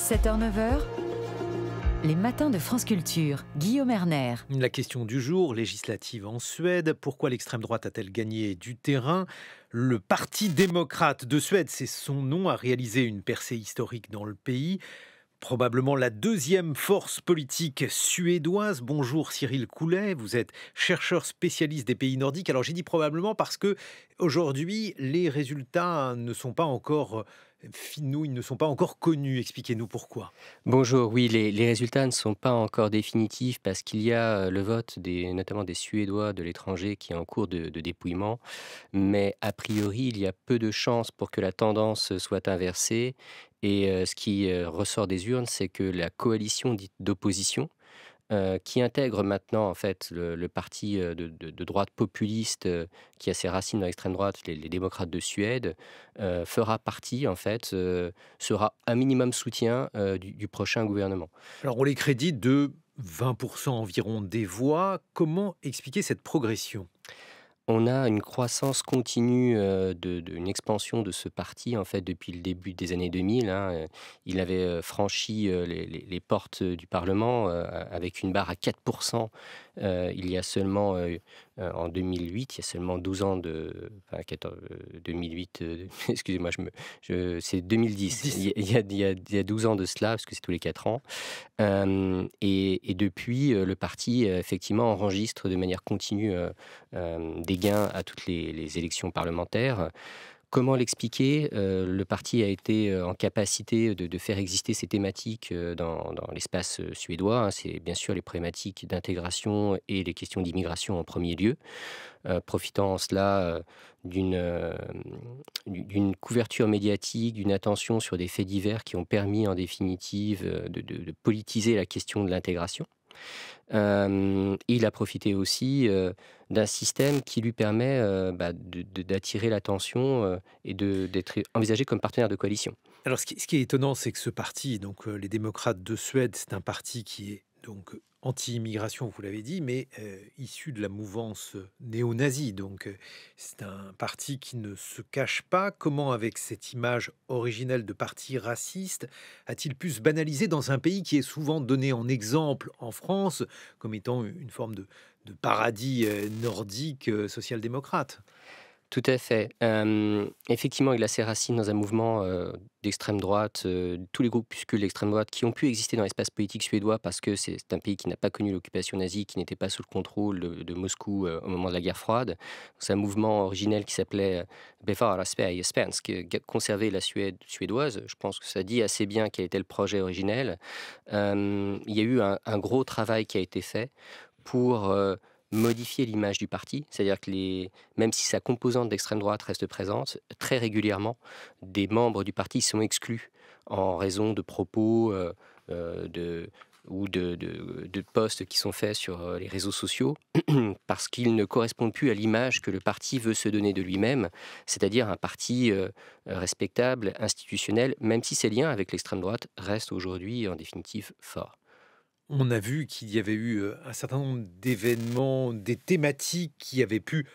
7h-9h, les matins de France Culture. Guillaume Erner. La question du jour, législative en Suède. Pourquoi l'extrême droite a-t-elle gagné du terrain? Le Parti démocrate de Suède, c'est son nom, a réalisé une percée historique dans le pays. Probablement la deuxième force politique suédoise. Bonjour Cyril Coulet, vous êtes chercheur spécialiste des pays nordiques. Alors j'ai dit probablement parce que aujourd'hui les résultats ne sont pas encore finaux, ils ne sont pas encore connus. Expliquez-nous pourquoi. Bonjour, oui, les résultats ne sont pas encore définitifs parce qu'il y a le vote notamment des Suédois de l'étranger qui est en cours de dépouillement. Mais a priori, il y a peu de chances pour que la tendance soit inversée. Et ce qui ressort des urnes, c'est que la coalition dite d'opposition, qui intègre maintenant en fait le parti de droite populiste qui a ses racines dans l'extrême droite, les démocrates de Suède, fera partie en fait, sera un minimum soutien du prochain gouvernement. Alors on les crédite de 20% environ des voix. Comment expliquer cette progression? On a une croissance continue, une expansion de ce parti, en fait, depuis le début des années 2000, hein. Il avait, franchi, les portes du parlement, avec une barre à 4 il y a seulement, en 2008, il y a seulement 12 ans enfin 2008, excusez-moi, c'est 2010. 10. Il y a 12 ans de cela, parce que c'est tous les 4 ans. Et depuis, le parti, effectivement, enregistre de manière continue, des gains à toutes les élections parlementaires. Comment l'expliquer? Le parti a été en capacité de faire exister ces thématiques dans l'espace suédois, hein. C'est bien sûr les problématiques d'intégration et les questions d'immigration en premier lieu, profitant en cela d'une couverture médiatique, d'une attention sur des faits divers qui ont permis en définitive de politiser la question de l'intégration. Il a profité aussi d'un système qui lui permet d'attirer l'attention et d'être envisagé comme partenaire de coalition. Alors ce qui est étonnant, c'est que ce parti, donc les démocrates de Suède, c'est un parti qui est donc anti-immigration, vous l'avez dit, mais issu de la mouvance néo-nazie. Donc c'est un parti qui ne se cache pas. Comment, avec cette image originelle de parti raciste, a-t-il pu se banaliser dans un pays qui est souvent donné en exemple en France comme étant une forme de paradis nordique social-démocrate? Tout à fait. Effectivement, il a ses racines dans un mouvement d'extrême droite, tous les groupuscules d'extrême droite qui ont pu exister dans l'espace politique suédois parce que c'est un pays qui n'a pas connu l'occupation nazie, qui n'était pas sous le contrôle de Moscou au moment de la guerre froide. C'est un mouvement originel qui s'appelait Befara Sverige Svensk, conserver la Suède suédoise. Je pense que ça dit assez bien quel était le projet originel. Il y a eu un gros travail qui a été fait pour modifier l'image du parti, c'est-à-dire que même si sa composante d'extrême droite reste présente, très régulièrement, des membres du parti sont exclus en raison de propos ou de posts qui sont faits sur les réseaux sociaux, parce qu'ils ne correspondent plus à l'image que le parti veut se donner de lui-même, c'est-à-dire un parti respectable, institutionnel, même si ses liens avec l'extrême droite restent aujourd'hui en définitive forts. On a vu qu'il y avait eu un certain nombre d'événements, des thématiques qui avaient pu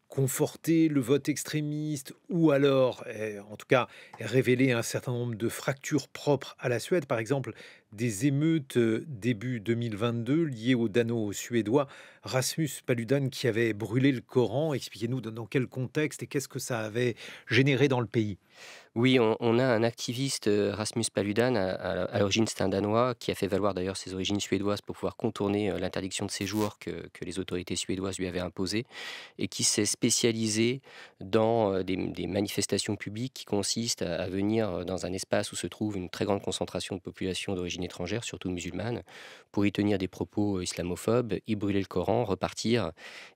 conforter le vote extrémiste ou alors, en tout cas, révéler un certain nombre de fractures propres à la Suède. Par exemple, des émeutes début 2022 liées au dano-suédois Rasmus Paludan qui avait brûlé le Coran. Expliquez-nous dans quel contexte et qu'est-ce que ça avait généré dans le pays. Oui, on a un activiste, Rasmus Paludan, à l'origine c'est un Danois, qui a fait valoir d'ailleurs ses origines suédoises pour pouvoir contourner l'interdiction de séjour que les autorités suédoises lui avaient imposée, et qui s'est spécialisé dans des manifestations publiques qui consistent à venir dans un espace où se trouve une très grande concentration de population d'origine étrangère, surtout musulmane, pour y tenir des propos islamophobes, y brûler le Coran, repartir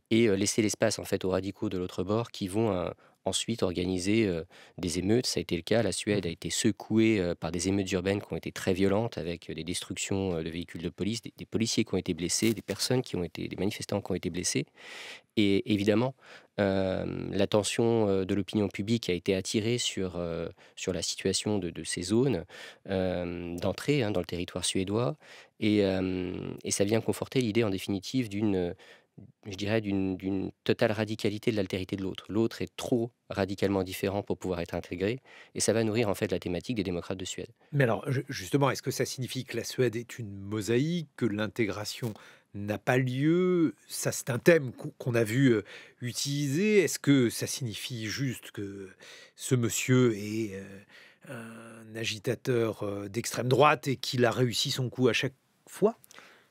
et laisser l'espace en fait aux radicaux de l'autre bord qui vont ensuite organiser des émeutes. Ça a été le cas. La Suède a été secouée par des émeutes urbaines qui ont été très violentes, avec des destructions de véhicules de police, des policiers qui ont été blessés, des manifestants qui ont été blessés. Et évidemment, l'attention de l'opinion publique a été attirée sur la situation de ces zones d'entrée, hein, dans le territoire suédois. Et ça vient conforter l'idée, en définitive, je dirais, d'une totale radicalité de l'altérité de l'autre. L'autre est trop radicalement différent pour pouvoir être intégré, et ça va nourrir en fait la thématique des démocrates de Suède. Mais alors, justement, est-ce que ça signifie que la Suède est une mosaïque, que l'intégration n'a pas lieu? Ça, c'est un thème qu'on a vu utiliser. Est-ce que ça signifie juste que ce monsieur est un agitateur d'extrême droite et qu'il a réussi son coup à chaque fois?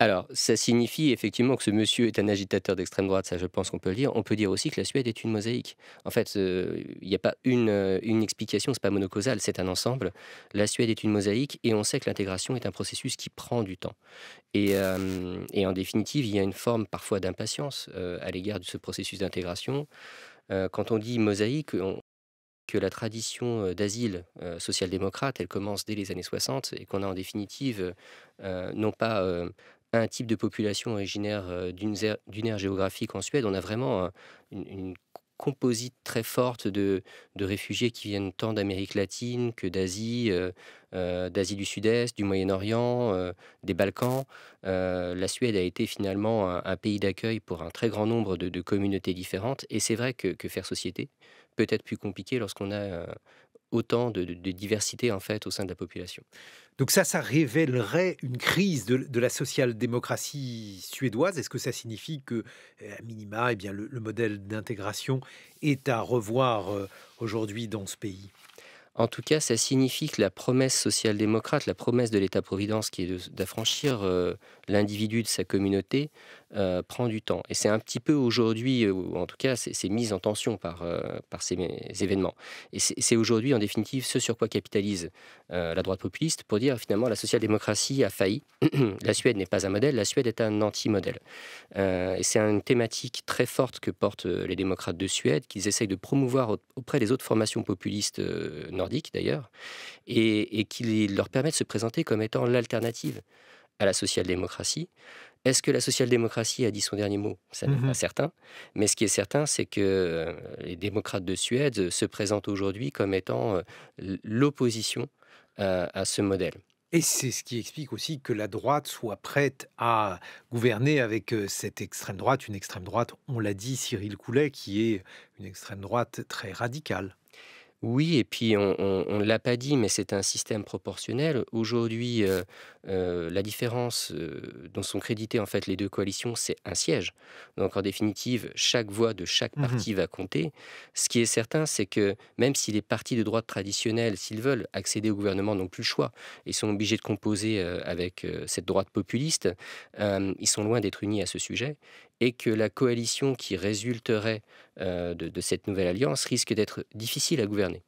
Alors, ça signifie effectivement que ce monsieur est un agitateur d'extrême droite, ça je pense qu'on peut le dire. On peut dire aussi que la Suède est une mosaïque. En fait, il n'y a pas une explication, c'est pas monocausal, c'est un ensemble. La Suède est une mosaïque et on sait que l'intégration est un processus qui prend du temps. Et en définitive, il y a une forme parfois d'impatience à l'égard de ce processus d'intégration. Quand on dit mosaïque, que la tradition d'asile social-démocrate, elle commence dès les années 60 et qu'on a en définitive non pas un type de population originaire d'une aire géographique en Suède, on a vraiment une composite très forte de réfugiés qui viennent tant d'Amérique latine que d'Asie, d'Asie du Sud-Est, du Moyen-Orient, des Balkans. La Suède a été finalement un pays d'accueil pour un très grand nombre de communautés différentes, et c'est vrai que faire société peut être plus compliqué lorsqu'on a autant de diversité en fait au sein de la population. Donc ça révélerait une crise de la social-démocratie suédoise. Est-ce que ça signifie que, à minima, eh bien, le modèle d'intégration est à revoir aujourd'hui dans ce pays? En tout cas, ça signifie que la promesse social-démocrate, la promesse de l'État-providence qui est d'affranchir l'individu de sa communauté, prend du temps. Et c'est un petit peu aujourd'hui, ou en tout cas, c'est mis en tension par ces événements. Et c'est aujourd'hui, en définitive, ce sur quoi capitalise la droite populiste pour dire finalement la social-démocratie a failli. La Suède n'est pas un modèle, la Suède est un anti-modèle. Et c'est une thématique très forte que portent les démocrates de Suède, qu'ils essayent de promouvoir auprès des autres formations populistes nordiques d'ailleurs, et qui leur permet de se présenter comme étant l'alternative à la social-démocratie. Est-ce que la social-démocratie a dit son dernier mot? Ça n'est pas certain. Mais ce qui est certain, c'est que les démocrates de Suède se présentent aujourd'hui comme étant l'opposition à ce modèle. Et c'est ce qui explique aussi que la droite soit prête à gouverner avec cette extrême droite, une extrême droite, on l'a dit, Cyril Coulet, qui est une extrême droite très radicale. Oui, et puis on ne l'a pas dit, mais c'est un système proportionnel. Aujourd'hui, la différence dont sont créditées en fait les deux coalitions, c'est un siège. Donc en définitive, chaque voix de chaque Mhm. parti va compter. Ce qui est certain, c'est que même si les partis de droite traditionnels, s'ils veulent accéder au gouvernement, n'ont plus le choix, ils sont obligés de composer avec cette droite populiste, ils sont loin d'être unis à ce sujet, et que la coalition qui résulterait de cette nouvelle alliance risque d'être difficile à gouverner.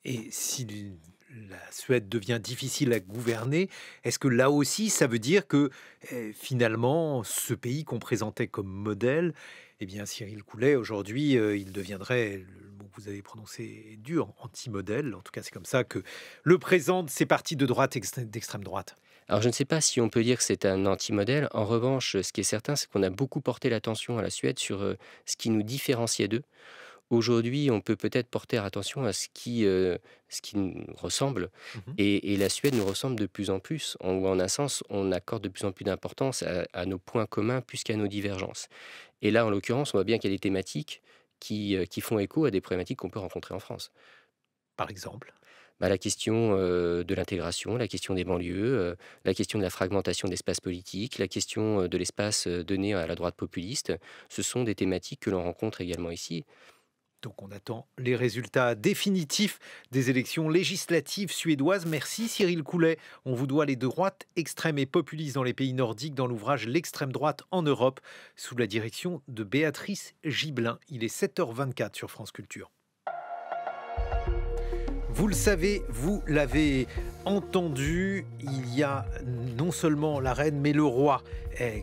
Et si la Suède devient difficile à gouverner, est-ce que là aussi, ça veut dire que finalement, ce pays qu'on présentait comme modèle, eh bien, Cyril Coulet, aujourd'hui, il deviendrait, le mot que vous avez prononcé est dur, anti-modèle. En tout cas, c'est comme ça que le présentent ces partis de droite, d'extrême droite. Alors je ne sais pas si on peut dire que c'est un anti-modèle. En revanche, ce qui est certain, c'est qu'on a beaucoup porté l'attention à la Suède sur ce qui nous différenciait d'eux. Aujourd'hui, on peut peut-être porter attention à ce qui nous ressemble, Mhm. et la Suède nous ressemble de plus en plus. Ou en un sens, on accorde de plus en plus d'importance à nos points communs plus qu'à nos divergences. Et là, en l'occurrence, on voit bien qu'il y a des thématiques qui font écho à des problématiques qu'on peut rencontrer en France. Par exemple. Bah, la question de l'intégration, la question des banlieues, la question de la fragmentation de l'espace politique, la question de l'espace donné à la droite populiste, ce sont des thématiques que l'on rencontre également ici. Donc on attend les résultats définitifs des élections législatives suédoises. Merci Cyril Coulet. On vous doit les droites extrêmes et populistes dans les pays nordiques dans l'ouvrage L'extrême droite en Europe sous la direction de Béatrice Gibelin. Il est 7h24 sur France Culture. Vous le savez, vous l'avez entendu, il y a non seulement la reine, mais le roi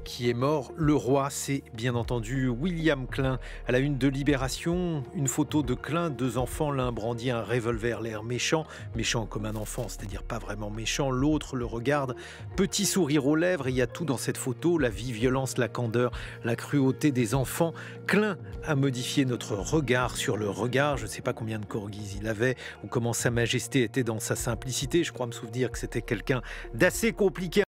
qui est mort. Le roi, c'est bien entendu William Klein. À la une de Libération, une photo de Klein, deux enfants, l'un brandit un revolver, l'air méchant, méchant comme un enfant, c'est-à-dire pas vraiment méchant. L'autre le regarde, petit sourire aux lèvres, et il y a tout dans cette photo, la vie, violence, la candeur, la cruauté des enfants. Klein a modifié notre regard sur le regard. Je ne sais pas combien de corgis il avait, ou comment Sa Majesté était dans sa simplicité. Je crois me souvenir que c'était quelqu'un d'assez compliqué